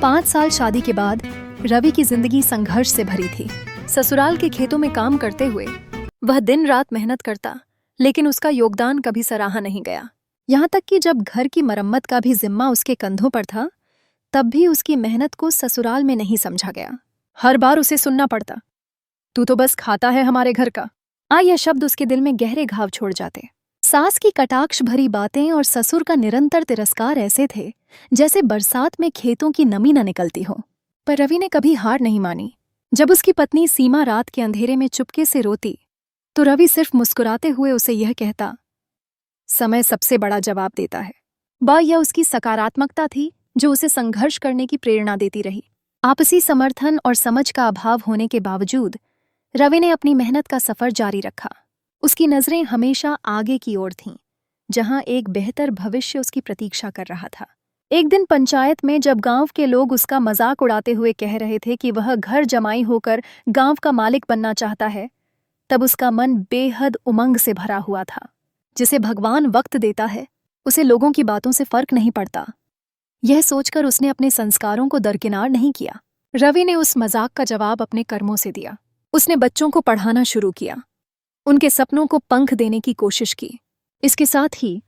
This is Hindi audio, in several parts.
5 साल शादी के बाद रवि की जिंदगी संघर्ष से भरी थी। ससुराल के खेतों में काम करते हुए वह दिन रात मेहनत करता, लेकिन उसका योगदान कभी सराहा नहीं गया। यहाँ तक कि जब घर की मरम्मत का भी जिम्मा उसके कंधों पर था, तब भी उसकी मेहनत को ससुराल में नहीं समझा गया। हर बार उसे सुनना पड़ता, तू तो बस खाता है हमारे घर का। यह शब्द उसके दिल में गहरे घाव छोड़ जाते। सास की कटाक्ष भरी बातें और ससुर का निरंतर तिरस्कार ऐसे थे जैसे बरसात में खेतों की नमी न निकलती हो। पर रवि ने कभी हार नहीं मानी। जब उसकी पत्नी सीमा रात के अंधेरे में चुपके से रोती, तो रवि सिर्फ मुस्कुराते हुए उसे यह कहता, समय सबसे बड़ा जवाब देता है। यह उसकी सकारात्मकता थी जो उसे संघर्ष करने की प्रेरणा देती रही। आपसी समर्थन और समझ का अभाव होने के बावजूद रवि ने अपनी मेहनत का सफर जारी रखा। उसकी नजरें हमेशा आगे की ओर थीं, जहां एक बेहतर भविष्य उसकी प्रतीक्षा कर रहा था। एक दिन पंचायत में जब गांव के लोग उसका मजाक उड़ाते हुए कह रहे थे कि वह घर जमाई होकर गांव का मालिक बनना चाहता है, तब उसका मन बेहद उमंग से भरा हुआ था। जिसे भगवान वक्त देता है, उसे लोगों की बातों से फर्क नहीं पड़ता। यह सोचकर उसने अपने संस्कारों को दरकिनार नहीं किया। रवि ने उस मजाक का जवाब अपने कर्मों से दिया। उसने बच्चों को पढ़ाना शुरू किया, उनके सपनों को पंख देने की कोशिश की। इसके साथ ही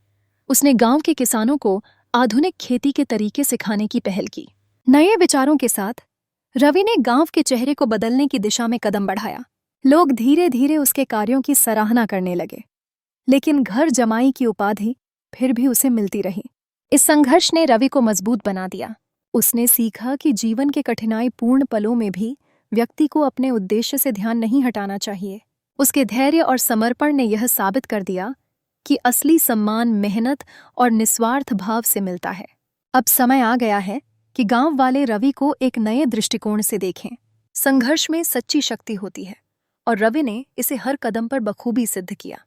उसने गांव के किसानों को आधुनिक खेती के तरीके सिखाने की पहल की। नए विचारों के साथ रवि ने गांव के चेहरे को बदलने की दिशा में कदम बढ़ाया। लोग धीरे धीरे उसके कार्यों की सराहना करने लगे, लेकिन घर जमाई की उपाधि फिर भी उसे मिलती रही। इस संघर्ष ने रवि को मजबूत बना दिया। उसने सीखा कि जीवन के कठिनाईपूर्ण पलों में भी व्यक्ति को अपने उद्देश्य से ध्यान नहीं हटाना चाहिए। उसके धैर्य और समर्पण ने यह साबित कर दिया कि असली सम्मान मेहनत और निस्वार्थ भाव से मिलता है। अब समय आ गया है कि गांव वाले रवि को एक नए दृष्टिकोण से देखें। संघर्ष में सच्ची शक्ति होती है और रवि ने इसे हर कदम पर बखूबी सिद्ध किया।